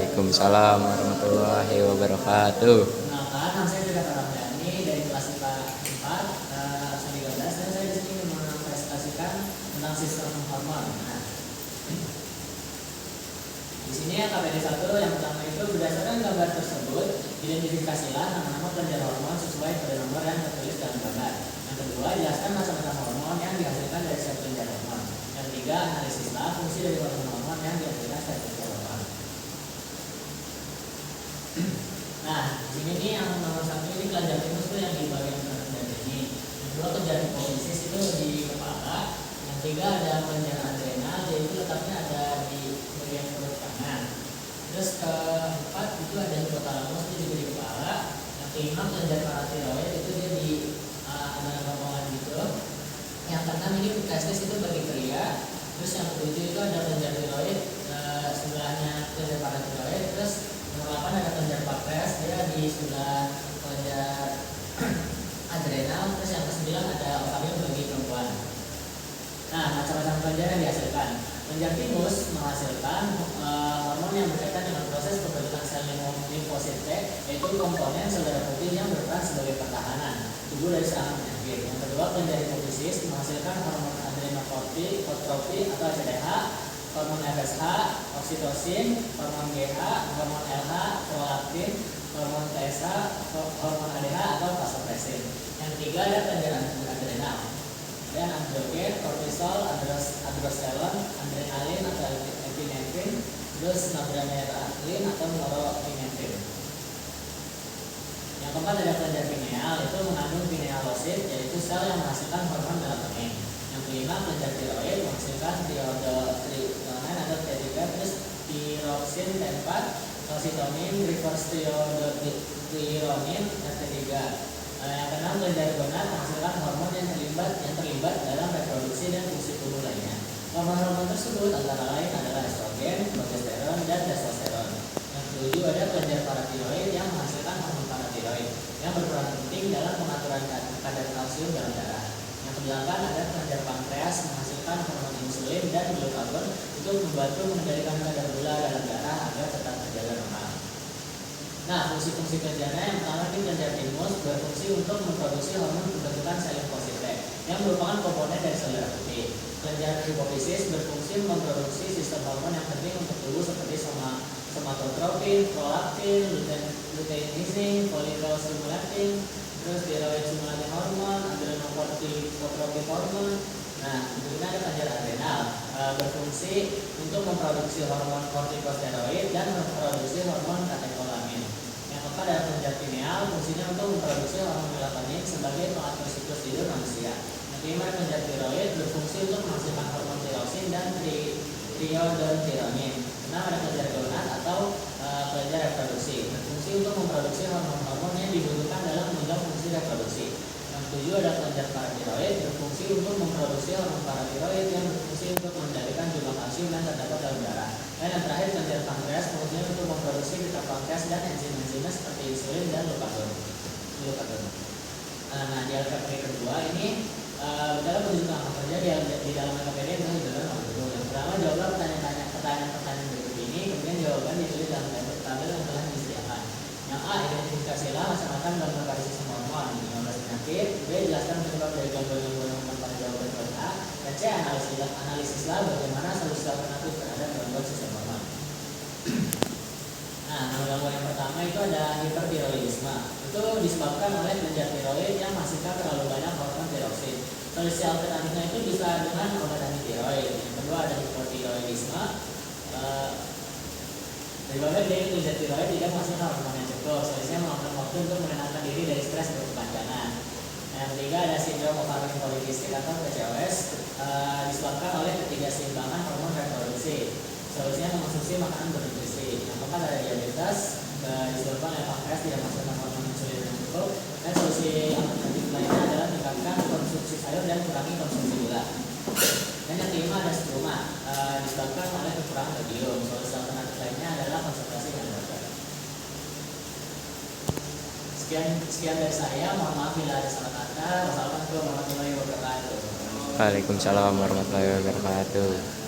Waalaikumsalam warahmatullahi wabarakatuh. Nama saya Firda Ramdhani dari kelas IPA 4 absen 13 dan saya di sini mempresentasikan tentang sistem hormon. Nah, di sini KPD 1 yang pertama itu berdasarkan gambar tersebut identifikasilah nama-nama kelenjar hormon sesuai pada nomor yang tertulis dalam gambar. Yang kedua, jelaskan macam-macam hormon yang dihasilkan dari setiap kelenjar hormon. Yang ketiga, analisislah fungsi dari hormon yang dihasilkan dari kelenjar hormon. Nah, di sini nih yang nomor 1 ini kelenjar timus itu yang di bagian kanan ini. Yang kedua kelenjar hipofisis itu di kepala. Yang ketiga ada kelenjar adrenal, yaitu letaknya ada di bagian perut kanan. Terus keempat itu ada hipotalamus itu juga di kepala. Yang kelima kelenjar paratiroid itu dia di ada rombongan gitu. Yang keenam ini testis itu bagi pria. Terus yang ketujuh itu ada kelenjar tiroid sebelahnya kelenjar paratiroid. Terus nomor 8 ada kelenjar pankreas, dia di sebelah kelenjar adrenal. Terus yang ke-9 ada ovarium bagi perempuan. Nah, macam-macam kelenjar yang dihasilkan. Kelenjar timus menghasilkan hormon yang berkaitan dengan proses pembentukan sel limfosit T, yaitu komponen sel darah putih yang berperan sebagai pertahanan tubuh dari serangan penyakit. Yang kedua, kelenjar hipofisis menghasilkan hormon adrenokortikotropi atau ACTH, hormon FSH, oksitosin, hormon GH, hormon LH, prolaktin, hormon TSH, hormon ADH atau vasopresin. Yang ketiga ada kelenjar adrenal. Dan androgen, kortisol, androstenedion, adrenalin atau epinefrin, terus noradrenalin atau norepinefrin. Yang keempat ada kelenjar pineal, itu mengandung pinealosid, yaitu sel yang menghasilkan hormon melatonin. Yang kelima kelenjar tiroid menghasilkan triiodotrione atau T3, terus tiroksin T4, kalsitonin, reverse triiodotrironin dan T3. Yang keenam kelenjar gonad menghasilkan hormon yang terlibat dalam reproduksi dan fungsi tubuh lainnya. Hormon-hormon tersebut antara lain adalah estrogen, progesteron, dan testosteron. Yang ketujuh ada kelenjar paratiroid yang menghasilkan hormon paratiroid yang berperan penting dalam pengaturan kadar kalsium dalam darah. Yang kedelapan ada kelenjar pankreas menghasilkan hormon insulin dan glukagon untuk membantu mengendalikan kadar gula dalam darah agar tetap terjaga normal. Nah, fungsi-fungsi kelenjarnya yang pertama ini kelenjar timus berfungsi untuk memproduksi hormon pembentukan sel limfosit T yang merupakan komponen dari sel darah putih. Kelenjar hipofisis berfungsi memproduksi sistem hormon yang penting untuk tubuh seperti somatotropin, prolaktin, luteinizing, follicle stimulating, terus thyroid stimulating hormone, adrenocorticotropic hormone. Nah, berikutnya ada kelenjar adrenal berfungsi untuk memproduksi hormon kortikosteroid dan memproduksi hormon katekolamin. Yang keempat ada kelenjar pineal, fungsinya untuk memproduksi hormon melatonin sebagai pengatur siklus tidur manusia. Yang kelima kelenjar tiroid berfungsi untuk menghasilkan hormon tiroksin dan triiodotrironin. Keenam ada kelenjar gonad atau kelenjar reproduksi, berfungsi untuk memproduksi hormon-hormon yang dibutuhkan dalam menunjang fungsi reproduksi. Yang ketujuh ada kelenjar paratiroid, berfungsi untuk memproduksi hormon paratiroid yang berfungsi untuk mengendalikan jumlah kalsium yang terdapat dalam darah. Dan yang terakhir kelenjar pankreas, fungsinya untuk memproduksi beta pankreas dan enzim-enzimnya seperti insulin dan glukagon. Nah, di LKPD kedua ini dalam penunjukan kerja di dalam LKPD itu adalah nomor 2. Yang pertama, jawablah pertanyaan berikut ini, kemudian jawaban ditulis dalam tabel yang telah disediakan. Yang A, identifikasilah macam-macam gambar pada sistem hormon 15 penyakit. B, jelaskan penyebab dari gangguan-gangguan hormon pada jawaban A. Dan C, analisislah bagaimana solusi alternatif terhadap gangguan sistem hormon. Nah, gangguan yang pertama itu ada hipertiroidisme. Itu disebabkan oleh kelenjar tiroid yang menghasilkan terlalu banyak hormon tiroksin. Solusi alternatifnya itu bisa dengan obat anti tiroid. Yang kedua ada hipotiroidisme. Disebabkan dari kelenjar tiroid tidak menghasilkan hormon yang cukup. Solusinya memakan waktu untuk menenangkan diri dari stres berkepanjangan. Yang ketiga ada sindrom ovarian polikistik atau PCOS, disebabkan oleh ketidakseimbangan hormon reproduksi. Solusinya mengonsumsi makanan bernutrisi. Yang keempat ada diabetes, disebabkan oleh pankreas tidak menghasilkan hormon insulin yang cukup. Dan solusi alternatif lainnya adalah meningkatkan konsumsi sayur dan kurangi konsumsi gula. Dan yang kelima ada struma, disebabkan oleh kekurangan sodium. Solusi alternatif lainnya adalah konsentrasi dan dokter. Sekian dari saya. Mohon maaf bila ada salah kata. Wassalamualaikum warahmatullahi wabarakatuh. Waalaikumsalam warahmatullahi wabarakatuh.